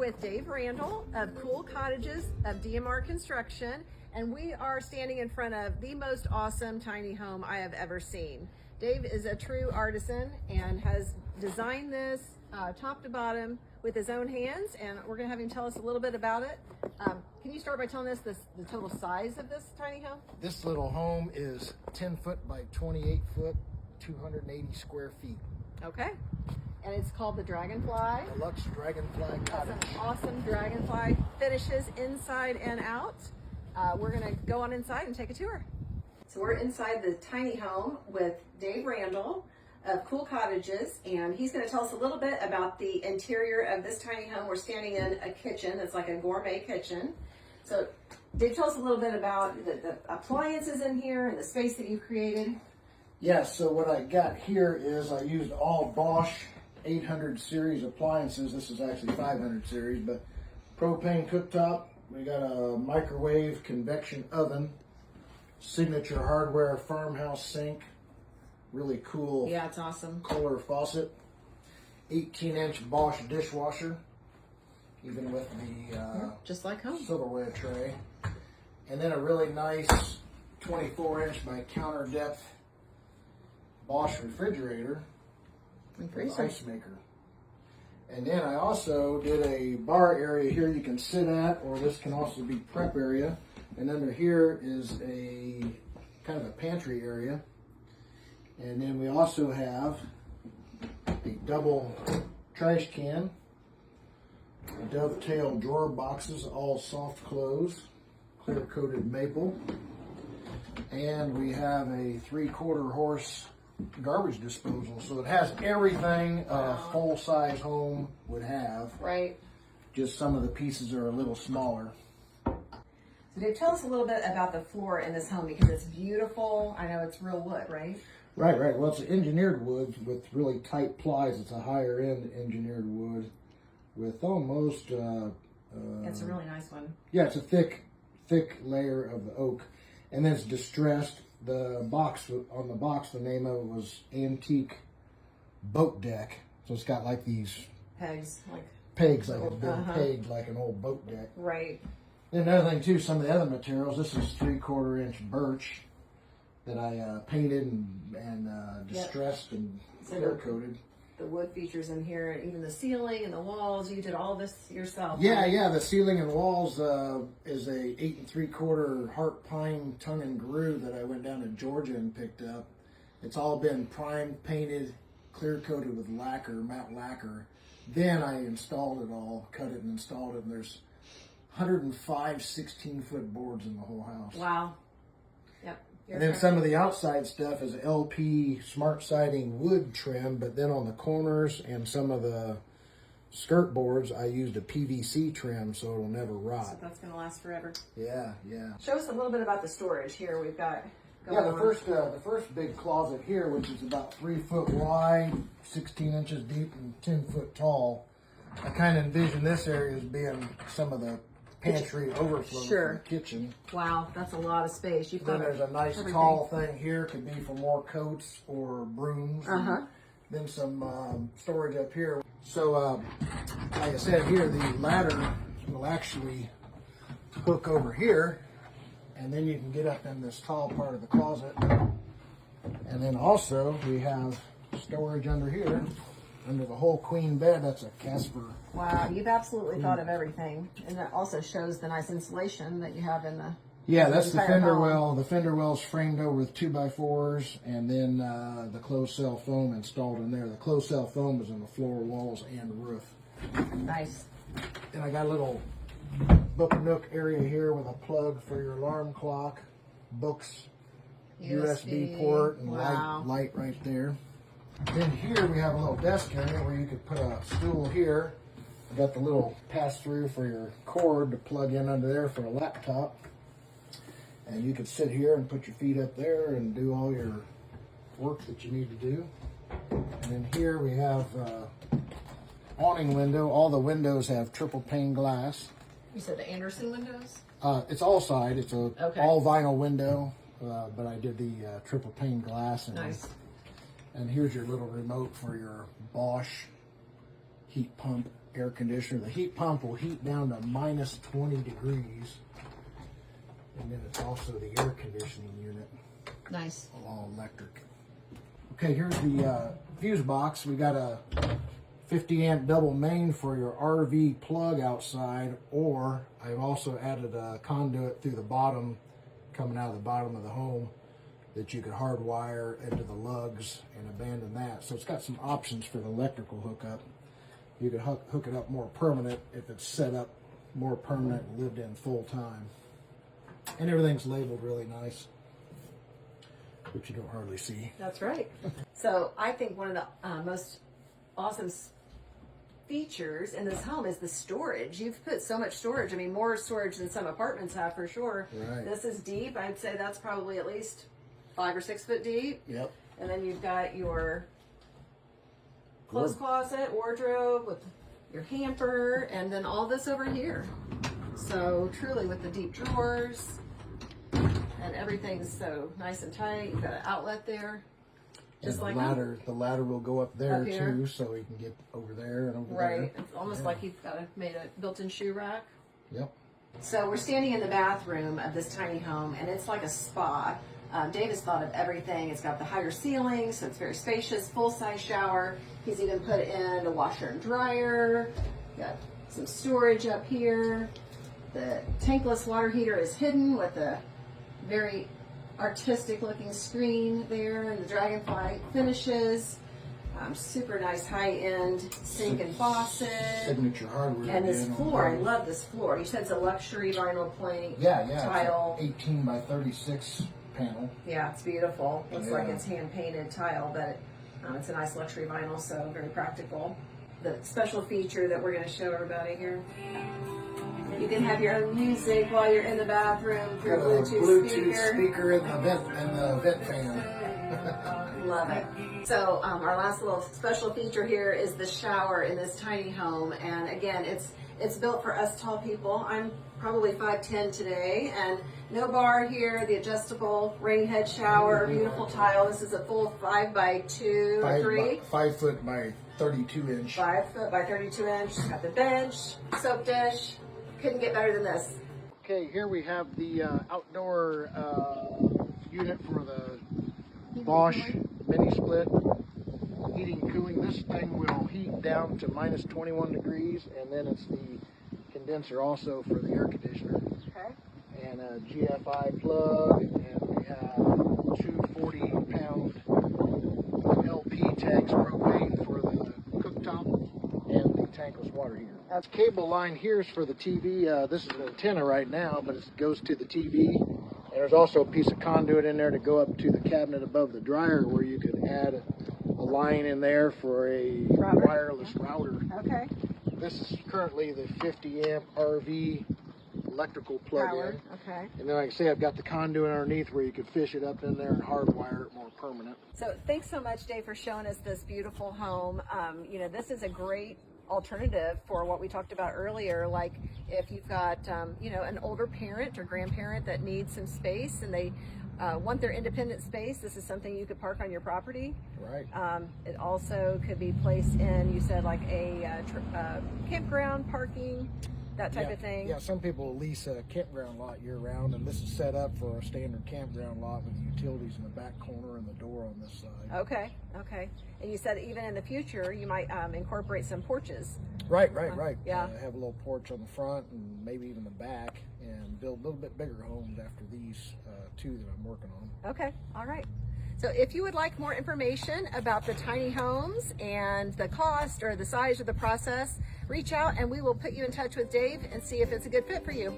with Dave Randall of Cool Cottages of DMR Construction, and we are standing in front of the most awesome tiny home I have ever seen. Dave is a true artisan and has designed this top to bottom with his own hands, and we're going to have him tell us a little bit about it. Can you start by telling us the total size of this tiny home? This little home is 10 foot by 28 foot, 280 square feet. Okay. And it's called the Dragonfly. Deluxe Dragonfly Cottage. That's an awesome dragonfly finishes inside and out. We're gonna go on inside and take a tour. So we're inside the tiny home with Dave Randall of Cool Cottages, and he's gonna tell us a little bit about the interior of this tiny home. We're standing in a kitchen that's like a gourmet kitchen. So Dave, tell us a little bit about the appliances in here and the space that you've created. Yeah, so what I got here is I used all Bosch 800 series appliances. This is actually 500 series, but propane cooktop. We got a microwave convection oven, signature hardware farmhouse sink, really cool. Yeah, it's awesome. Kohler faucet, 18-inch Bosch dishwasher, even with the just like home silverware tray, and then a really nice 24-inch by counter depth Bosch refrigerator. Ice maker. And then I also did a bar area here you can sit at, or this can also be prep area. And under here is a kind of a pantry area. And then we also have a double trash can, dovetail drawer boxes, all soft close, clear coated maple. And we have a 3/4 horse garbage disposal, so it has everything a full-size home would have. Right. Just some of the pieces are a little smaller. So Dave, tell us a little bit about the floor in this home, because it's beautiful. I know it's real wood, right? Right. Well, it's engineered wood with really tight plies. It's a higher-end engineered wood with almost... it's a really nice one. Yeah, it's a thick layer of the oak, and then it's distressed. The box, on the box, the name of it was Antique Boat Deck. So it's got like these pegs, like a big peg, like an old boat deck. Right. And another thing too, some of the other materials, this is 3/4 inch birch that I painted and distressed and clear coated. The wood features in here, even the ceiling and the walls, you did all this yourself. Yeah, right? yeah, the ceiling and walls is a 8 3/4 heart pine tongue and groove that I went down to Georgia and picked up. It's all been primed, painted, clear coated with lacquer, matte lacquer. Then I installed it all, cut it and installed it, and there's 105 16-foot boards in the whole house. Wow. Yep. And then some of the outside stuff is LP smart siding wood trim, but then on the corners and some of the skirt boards, I used a PVC trim so it'll never rot. So that's going to last forever. Yeah. Show us a little bit about the storage here. We've got. The first big closet here, which is about 3 foot wide, 16 inches deep, and 10 foot tall. I kind of envision this area as being some of the pantry overflow for the kitchen. Wow, that's a lot of space. Then there's a nice tall thing here, could be for more coats or brooms. Then some storage up here. So, like I said here, the ladder will actually hook over here, and then you can get up in this tall part of the closet. And then also we have storage under here. Under the whole queen bed, that's a Casper. Wow, you've absolutely thought of everything. And that also shows the nice insulation that you have in the... Yeah, that's the fender well. The fender well's framed over with 2x4s, and then the closed cell foam installed in there. The closed cell foam is in the floor, walls, and the roof. Nice. And I got a little book nook area here with a plug for your alarm clock, books, USB port, and light right there. Then here we have a little desk area where you could put a stool here. I got the little pass-through for your cord to plug in under there for a laptop. And you could sit here and put your feet up there and do all your work that you need to do. And then here we have awning window. All the windows have triple pane glass. You said the Anderson windows? It's all side. It's a all vinyl window, but I did the triple pane glass. And nice. And here's your little remote for your Bosch heat pump air conditioner. The heat pump will heat down to minus 20 degrees. And then it's also the air conditioning unit. Nice. All electric. Okay, here's the fuse box. We got a 50 amp double main for your RV plug outside, or I've also added a conduit through the bottom, coming out of the bottom of the home, that you could hardwire into the lugs and abandon that. So it's got some options for the electrical hookup. You could hook it up more permanent if it's set up more permanent and lived in full time. And everything's labeled really nice, which you don't hardly see. That's right. So I think one of the most awesome features in this home is the storage. You've put so much storage. I mean, more storage than some apartments have for sure. Right. This is deep. I'd say that's probably at least 5 or 6 foot deep. Yep. And then you've got your clothes closet, wardrobe with your hamper, and then all this over here. So truly with the deep drawers, and everything's so nice and tight. You've got an outlet there. Just and like the ladder will go up there Up here. too, so you can get over there and over there. right. It's almost like you've got made a built-in shoe rack. Yep. So we're standing in the bathroom of this tiny home, and it's like a spa. Dave has thought of everything. It's got the higher ceiling, so it's very spacious, full-size shower. He's even put in a washer and dryer. Got some storage up here. The tankless water heater is hidden with a very artistic-looking screen there, and the Dragonfly finishes. Super nice high-end sink and faucet. Signature hardware. And this again on floor, I the- love this floor. You said it's a luxury vinyl plank Yeah, tile. it's an 18 by 36 panel. Yeah, it's beautiful. Looks like Yeah. it's hand-painted tile, but it's a nice luxury vinyl, so very practical. The special feature that we're going to show everybody here. You can have your own music while you're in the bathroom through Got a a Bluetooth speaker. and the vent fan. Love it. So our last little special feature here is the shower in this tiny home, and again, it's built for us tall people. I'm probably 5'10" today, and no bar here. The adjustable rain head shower, beautiful tile. This is a full 5 by 2 or 3. 5 foot by 32 inch. 5 foot by 32 inch. Got the bench, soap dish. Couldn't get better than this. Okay, here we have the outdoor unit for the Bosch mini split heating and cooling. This thing will heat down to minus 21 degrees, and then it's the condenser also for the air conditioner. Okay. And a GFI plug, and we have 240-pound LP tanks propane for the cooktop and the tankless water heater. That's cable line here is for the TV. This is an antenna right now, but it goes to the TV. And there's also a piece of conduit in there to go up to the cabinet above the dryer, where you could add a line in there for a wireless router. Okay. This is currently the 50 amp RV electrical plug-in. Okay. And then, like I say, I've got the conduit underneath where you could fish it up in there and hardwire it more permanent. So thanks so much, Dave, for showing us this beautiful home. You know, this is a great alternative for what we talked about earlier. Like if you've got, you know, an older parent or grandparent that needs some space and they want their independent space, this is something you could park on your property. Right. It also could be placed in, you said, like a campground parking, that type of thing. Yeah, some people lease a campground lot year round, and this is set up for a standard campground lot with utilities in the back corner and the door on this side. Okay, okay. And you said even in the future you might incorporate some porches. Right. Yeah. Have a little porch on the front and maybe even the back, and build a little bit bigger homes after these two that I'm working on. Okay, all right. So if you would like more information about the tiny homes and the cost or the size or the process, reach out and we will put you in touch with Dave and see if it's a good fit for you.